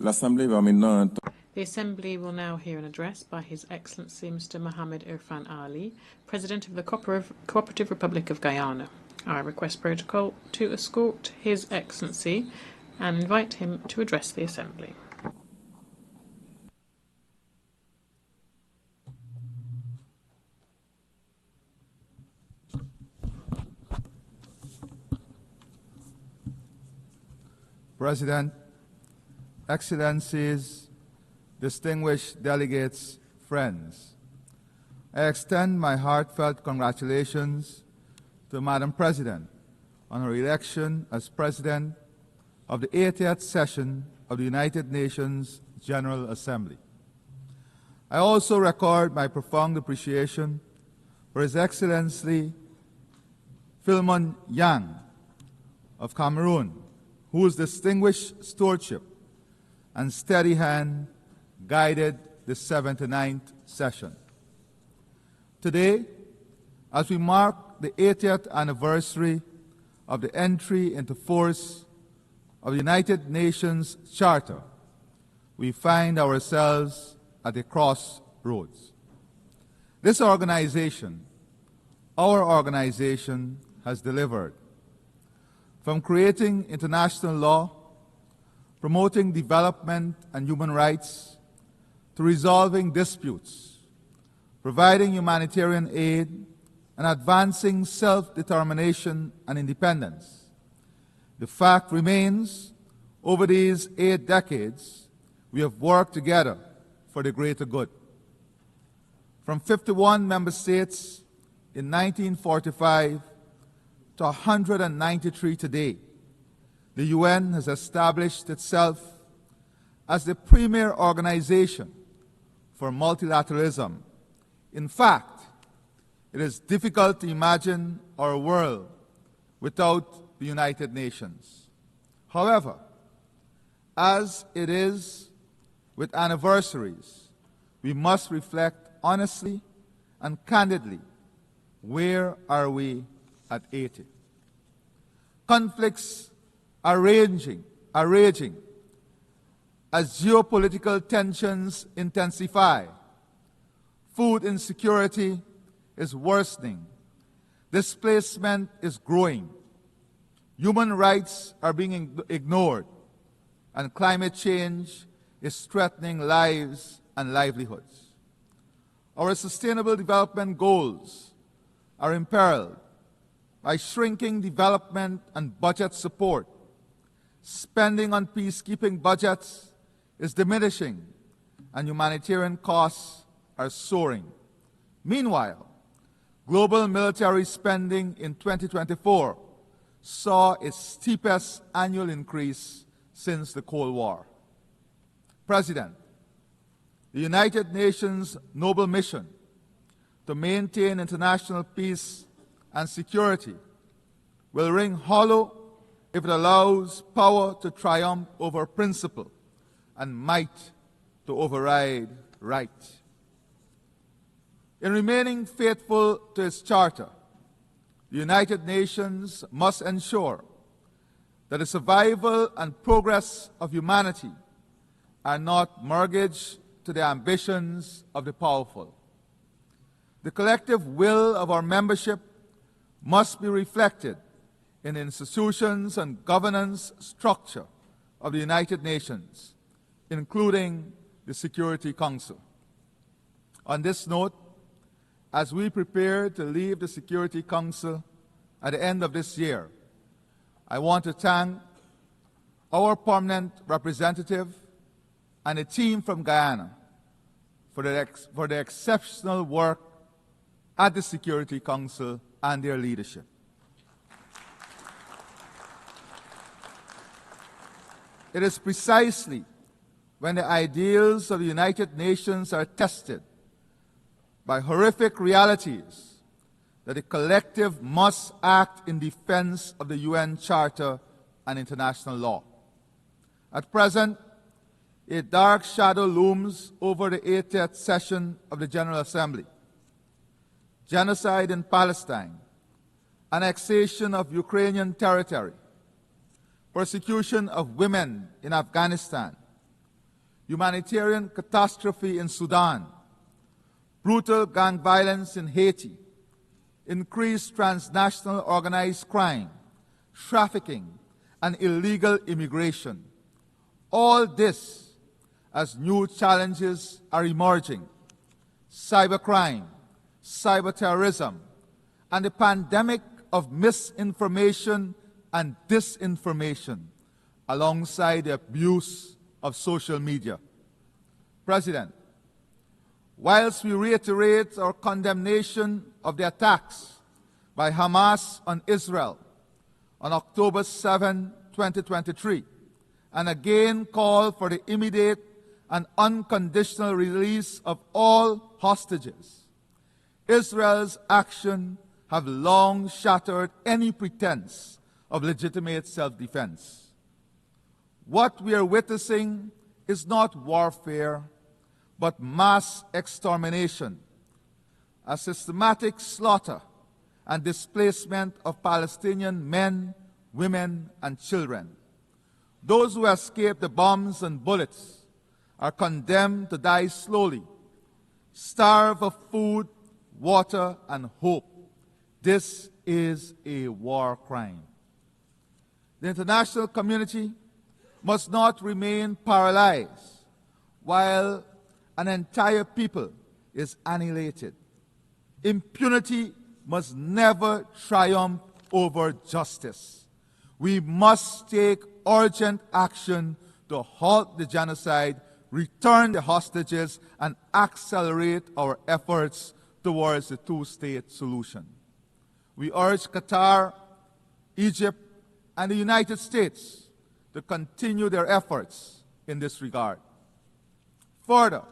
The Assembly will now hear an address by His Excellency Mr. Mohamed Irfaan Ali, President of the Co-operative Republic of Guyana. I request protocol to escort His Excellency and invite him to address the Assembly. President, Excellencies, distinguished delegates, friends, I extend my heartfelt congratulations to Madam President on her election as President of the 80th session of the United Nations General Assembly. I also record my profound appreciation for His Excellency Philemon Yang of Cameroon, whose distinguished stewardship and steady hand guided the 79th session. Today, as we mark the 80th anniversary of the entry into force of the United Nations Charter, we find ourselves at a crossroads. This organization, our organization, has delivered. From creating international law, promoting development and human rights, to resolving disputes, providing humanitarian aid, and advancing self-determination and independence. The fact remains, over these 8 decades, we have worked together for the greater good. From 51 member states in 1945 to 193 today, the UN has established itself as the premier organization for multilateralism. In fact, it is difficult to imagine our world without the United Nations. However, as it is with anniversaries, we must reflect honestly and candidly, where are we at 80? Conflicts are raging as geopolitical tensions intensify. Food insecurity is worsening. Displacement is growing. Human rights are being ignored, and climate change is threatening lives and livelihoods. Our sustainable development goals are imperiled by shrinking development and budget support. Spending on peacekeeping budgets is diminishing, and humanitarian costs are soaring. Meanwhile, global military spending in 2024 saw its steepest annual increase since the Cold War. President, the United Nations noble mission to maintain international peace and security will ring hollow if it allows power to triumph over principle and might to override right. In remaining faithful to its charter, the United Nations must ensure that the survival and progress of humanity are not mortgaged to the ambitions of the powerful. The collective will of our membership must be reflected in the institutions and governance structure of the United Nations, including the Security Council. On this note, as we prepare to leave the Security Council at the end of this year, I want to thank our permanent representative and a team from Guyana for their exceptional work at the Security Council and their leadership. It is precisely when the ideals of the United Nations are tested by horrific realities that the collective must act in defense of the UN Charter and international law. At present, a dark shadow looms over the 80th session of the General Assembly. Genocide in Palestine, annexation of Ukrainian territory, persecution of women in Afghanistan, humanitarian catastrophe in Sudan, brutal gang violence in Haiti, increased transnational organized crime, trafficking, and illegal immigration. All this as new challenges are emerging: cybercrime, cyberterrorism, and the pandemic of misinformation and disinformation, alongside the abuse of social media. President, whilst we reiterate our condemnation of the attacks by Hamas on Israel on October 7, 2023, and again call for the immediate and unconditional release of all hostages, Israel's actions have long shattered any pretense of legitimate self-defense. What we are witnessing is not warfare, but mass extermination, a systematic slaughter and displacement of Palestinian men, women, and children. Those who escape the bombs and bullets are condemned to die slowly, starve of food, water, and hope. This is a war crime. The international community must not remain paralyzed while an entire people is annihilated. Impunity must never triumph over justice. We must take urgent action to halt the genocide, return the hostages, and accelerate our efforts towards the two-state solution. We urge Qatar, Egypt, and the United States to continue their efforts in this regard. Further,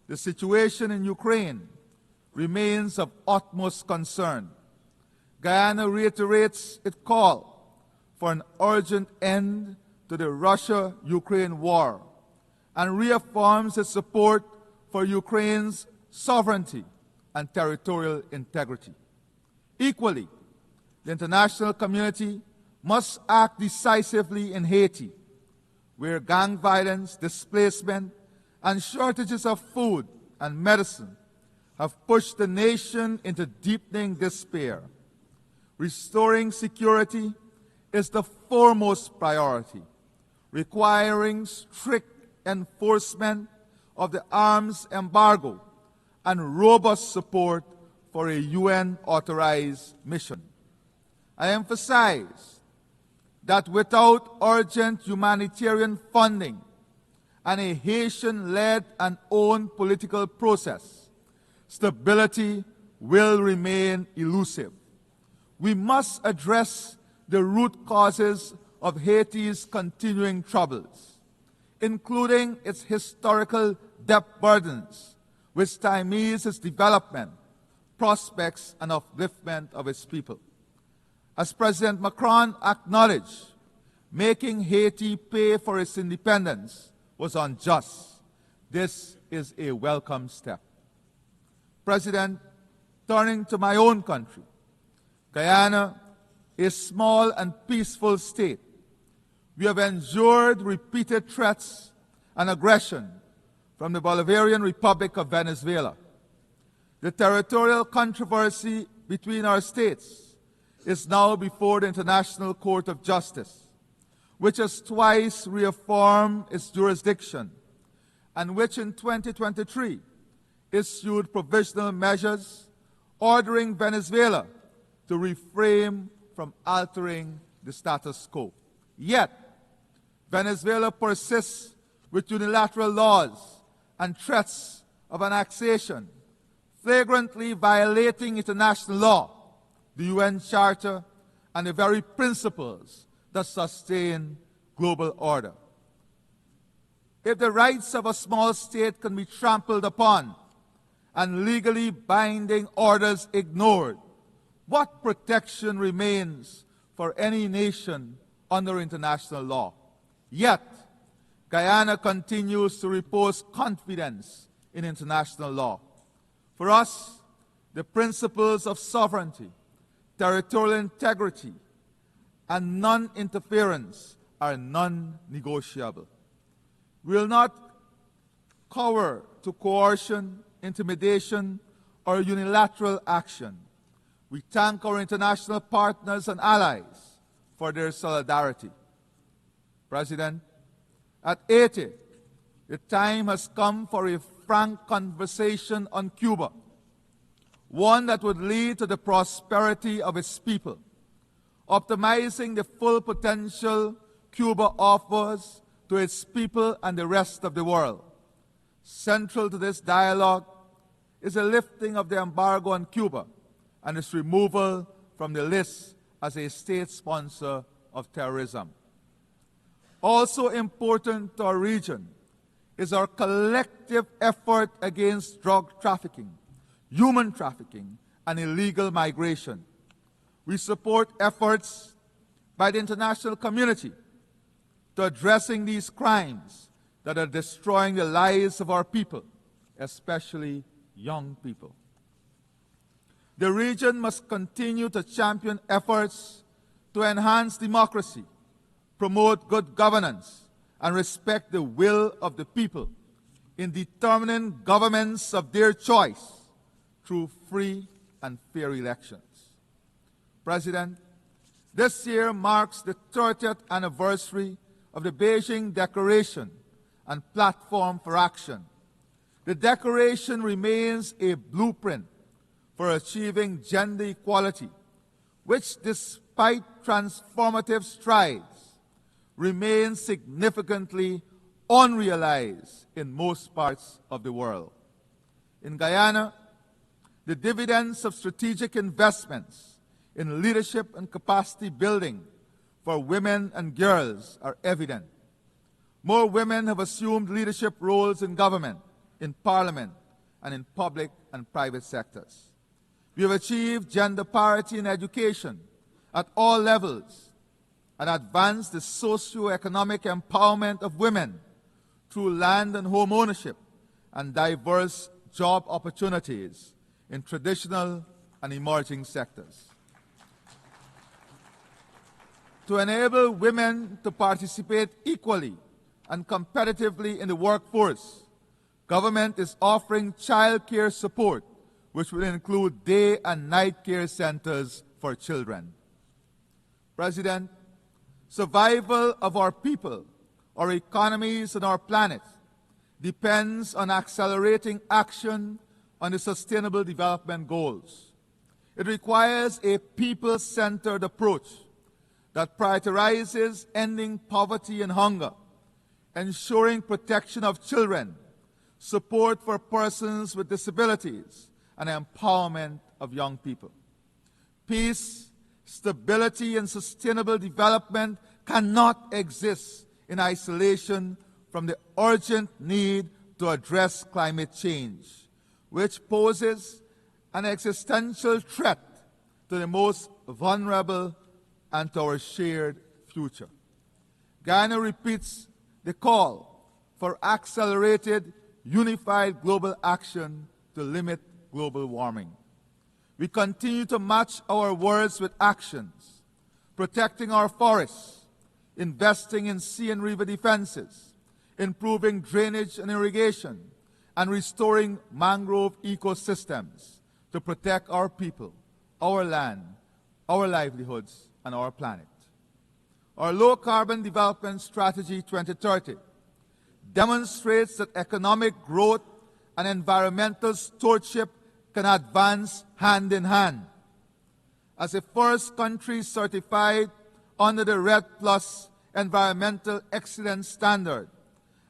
the situation in Ukraine remains of utmost concern. Guyana reiterates its call for an urgent end to the Russia-Ukraine war and reaffirms its support for Ukraine's sovereignty and territorial integrity. Equally, the international community must act decisively in Haiti, where gang violence, displacement, and shortages of food and medicine have pushed the nation into deepening despair. Restoring security is the foremost priority, requiring strict enforcement of the arms embargo and robust support for a UN-authorized mission. I emphasize that without urgent humanitarian funding and a Haitian-led and owned political process, stability will remain elusive. We must address the root causes of Haiti's continuing troubles, including its historical debt burdens, which stymies its development, prospects, and upliftment of its people. As President Macron acknowledged, making Haiti pay for its independence was unjust. This is a welcome step. President, turning to my own country, Guyana, a small and peaceful state, we have endured repeated threats and aggression from the Bolivarian Republic of Venezuela. The territorial controversy between our states is now before the International Court of Justice, which has twice reaffirmed its jurisdiction and which in 2023 issued provisional measures ordering Venezuela to refrain from altering the status quo. Yet, Venezuela persists with unilateral laws and threats of annexation, flagrantly violating international law, the UN Charter, and the very principles that sustain global order. If the rights of a small state can be trampled upon and legally binding orders ignored, what protection remains for any nation under international law? Yet, Guyana continues to repose confidence in international law. For us, the principles of sovereignty, territorial integrity, and non-interference are non-negotiable. We will not cower to coercion, intimidation, or unilateral action. We thank our international partners and allies for their solidarity. President, at Haiti, the time has come for a frank conversation on Cuba, one that would lead to the prosperity of its people, optimizing the full potential Cuba offers to its people and the rest of the world. Central to this dialogue is the lifting of the embargo on Cuba and its removal from the list as a state sponsor of terrorism. Also important to our region is our collective effort against drug trafficking, human trafficking, and illegal migration. We support efforts by the international community to addressing these crimes that are destroying the lives of our people, especially young people. The region must continue to champion efforts to enhance democracy, promote good governance, and respect the will of the people in determining governments of their choice through free and fair elections. President, this year marks the 30th anniversary of the Beijing Declaration and Platform for Action. The Declaration remains a blueprint for achieving gender equality, which, despite transformative strides, remains significantly unrealized in most parts of the world. In Guyana, the dividends of strategic investments in leadership and capacity building for women and girls are evident. More women have assumed leadership roles in government, in parliament, and in public and private sectors. We have achieved gender parity in education at all levels and advanced the socio-economic empowerment of women through land and home ownership and diverse job opportunities in traditional and emerging sectors. To enable women to participate equally and competitively in the workforce, government is offering child care support, which will include day and night care centers for children. President, survival of our people, our economies, and our planet depends on accelerating action on the Sustainable Development Goals. It requires a people-centered approach that prioritizes ending poverty and hunger, ensuring protection of children, support for persons with disabilities, and empowerment of young people. Peace, stability, and sustainable development cannot exist in isolation from the urgent need to address climate change, which poses an existential threat to the most vulnerable and to our shared future. Guyana repeats the call for accelerated, unified global action to limit global warming. We continue to match our words with actions, protecting our forests, investing in sea and river defenses, improving drainage and irrigation, and restoring mangrove ecosystems to protect our people, our land, our livelihoods, and our planet. Our low-carbon development strategy 2030 demonstrates that economic growth and environmental stewardship can advance hand in hand. As the first country certified under the RED Plus Environmental Excellence Standard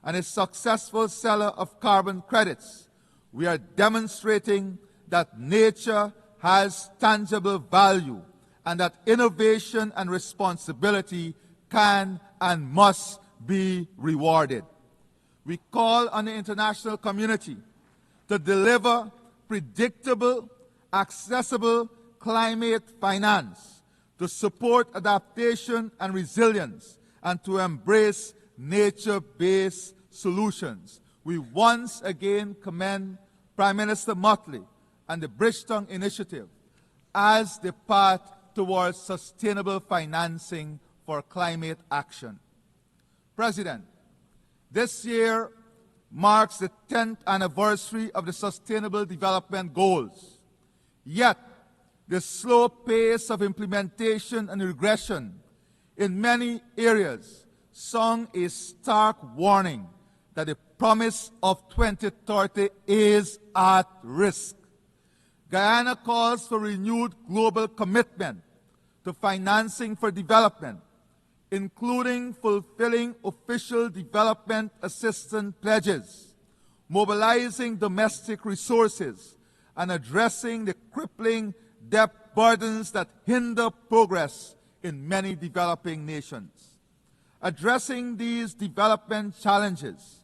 and a successful seller of carbon credits, we are demonstrating that nature has tangible value and that innovation and responsibility can and must be rewarded. We call on the international community to deliver predictable, accessible climate finance, to support adaptation and resilience, and to embrace nature-based solutions. We once again commend Prime Minister Motley and the Bridgetown Initiative as the path towards sustainable financing for climate action. President, this year marks the 10th anniversary of the Sustainable Development Goals. Yet, the slow pace of implementation and regression in many areas sound a stark warning that the promise of 2030 is at risk. Guyana calls for renewed global commitment to financing for development, including fulfilling official development assistance pledges, mobilizing domestic resources, and addressing the crippling debt burdens that hinder progress in many developing nations. Addressing these development challenges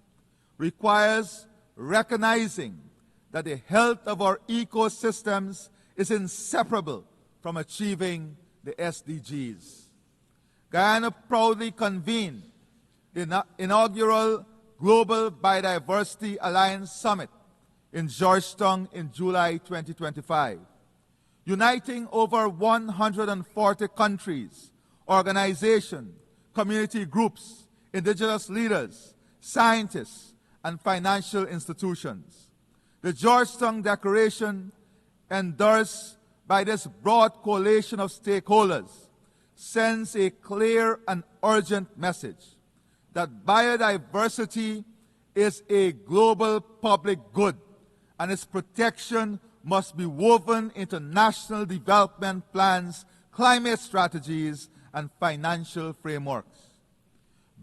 requires recognizing that the health of our ecosystems is inseparable from achieving the SDGs. Guyana proudly convened the inaugural Global Biodiversity Alliance Summit in Georgetown in July 2025, uniting over 140 countries, organizations, community groups, indigenous leaders, scientists, and financial institutions. The Georgetown Declaration, endorsed by this broad coalition of stakeholders, sends a clear and urgent message that biodiversity is a global public good and its protection must be woven into national development plans, climate strategies, and financial frameworks.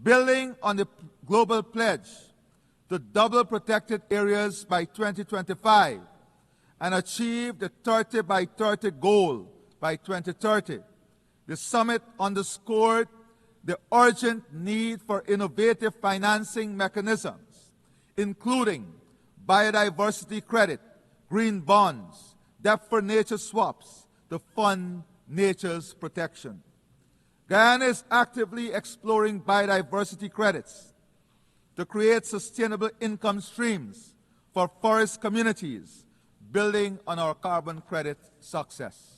Building on the global pledge to double protected areas by 2025 and achieve the 30 by 30 goal by 2030, the summit underscored the urgent need for innovative financing mechanisms, including biodiversity credit, green bonds, debt for nature swaps to fund nature's protection. Guyana is actively exploring biodiversity credits to create sustainable income streams for forest communities, building on our carbon credit success.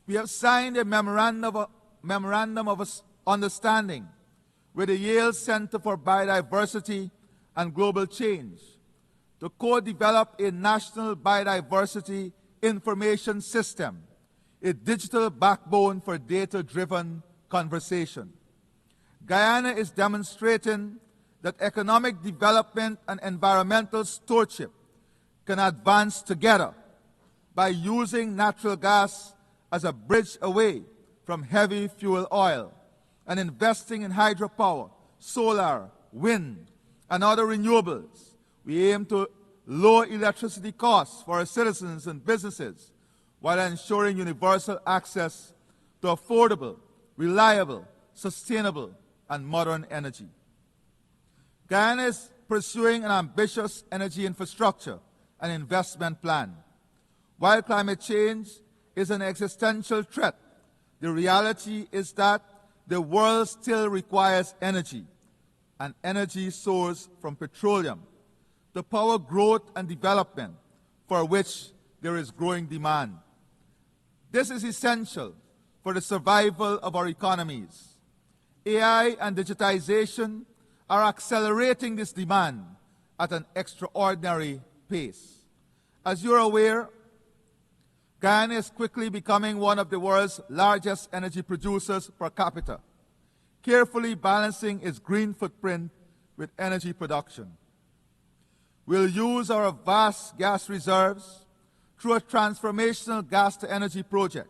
We have signed a memorandum of understanding with the Yale Center for Biodiversity and Global Change to co-develop a national biodiversity information system, a digital backbone for data-driven conversation. Guyana is demonstrating that economic development and environmental stewardship can advance together by using natural gas as a bridge away from heavy fuel oil and investing in hydropower, solar, wind, and other renewables. We aim to lower electricity costs for our citizens and businesses while ensuring universal access to affordable, reliable, sustainable, and modern energy. Guyana is pursuing an ambitious energy infrastructure and investment plan. While climate change is an existential threat, the reality is that the world still requires energy, an energy source from petroleum, to power growth and development for which there is growing demand. This is essential for the survival of our economies. AI and digitization are accelerating this demand at an extraordinary pace. As you're aware, Guyana is quickly becoming one of the world's largest energy producers per capita, carefully balancing its green footprint with energy production. We'll use our vast gas reserves through a transformational gas-to-energy project.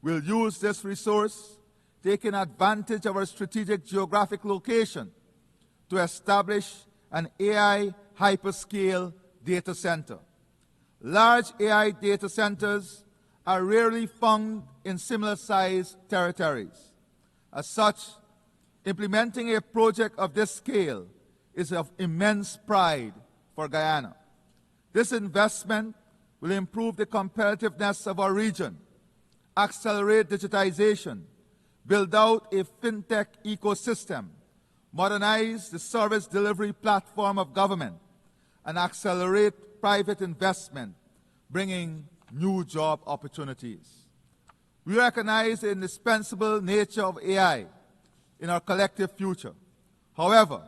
We'll use this resource, taking advantage of our strategic geographic location, to establish an AI hyperscale data center. Large AI data centers are rarely found in similar-sized territories. As such, implementing a project of this scale is of immense pride for Guyana. This investment will improve the competitiveness of our region, accelerate digitization, build out a fintech ecosystem, modernize the service delivery platform of government, and accelerate private investment, bringing new job opportunities. We recognize the indispensable nature of AI in our collective future. However,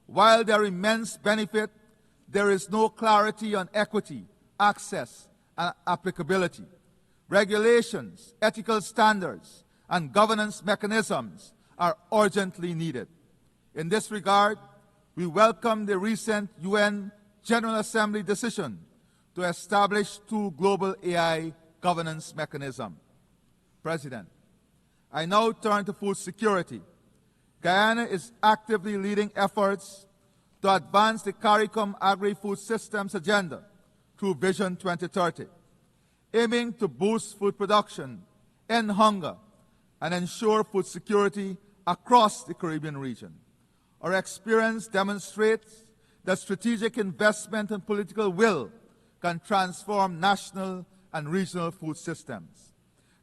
While there are immense benefit, there is no clarity on equity, access, and applicability. Regulations, ethical standards, and governance mechanisms are urgently needed. In this regard, we welcome the recent UN General Assembly decision to establish 2 global AI governance mechanisms. President, I now turn to food security. Guyana is actively leading efforts to advance the CARICOM agri-food systems agenda through Vision 2030, aiming to boost food production, end hunger, and ensure food security across the Caribbean region. Our experience demonstrates that strategic investment and political will can transform national and regional food systems.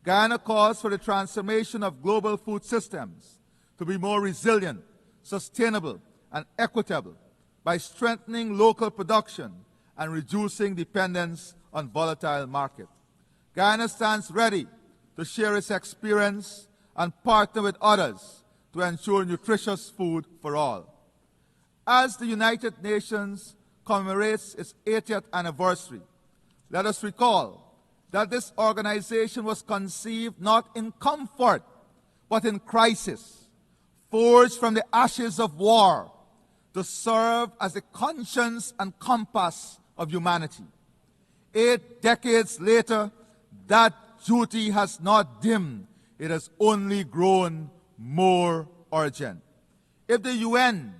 Guyana calls for the transformation of global food systems to be more resilient, sustainable, and equitable by strengthening local production and reducing dependence on volatile markets. Guyana stands ready to share its experience and partner with others to ensure nutritious food for all. As the United Nations commemorates its 80th anniversary, let us recall that this organization was conceived not in comfort, but in crisis, forged from the ashes of war to serve as the conscience and compass of humanity. 8 decades later, that duty has not dimmed, it has only grown more urgent. If the UN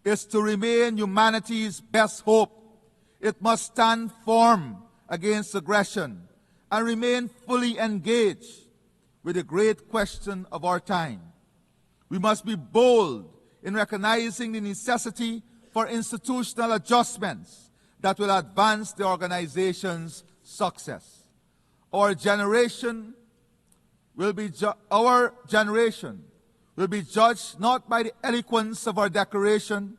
is to remain humanity's best hope, it must stand firm against aggression and remain fully engaged with the great question of our time. We must be bold in recognizing the necessity for institutional adjustments that will advance the organization's success. Our generation will be judged not by the eloquence of our declaration,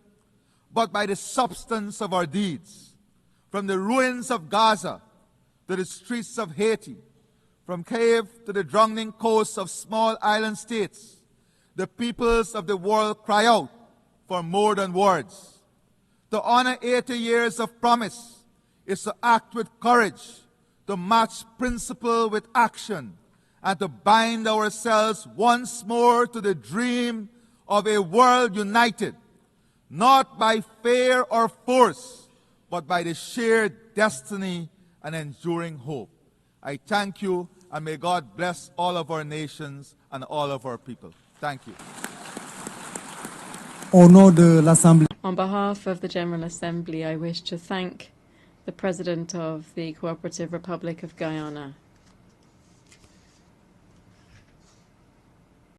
but by the substance of our deeds. From the ruins of Gaza to the streets of Haiti, from cave to the drowning coasts of small island states, the peoples of the world cry out for more than words. To honor 80 years of promise is to act with courage, to match principle with action, and to bind ourselves once more to the dream of a world united, not by fear or force, but by the shared destiny and enduring hope. I thank you, and may God bless all of our nations and all of our people. Thank you. On behalf of the General Assembly, I wish to thank the President of the Co-operative Republic of Guyana,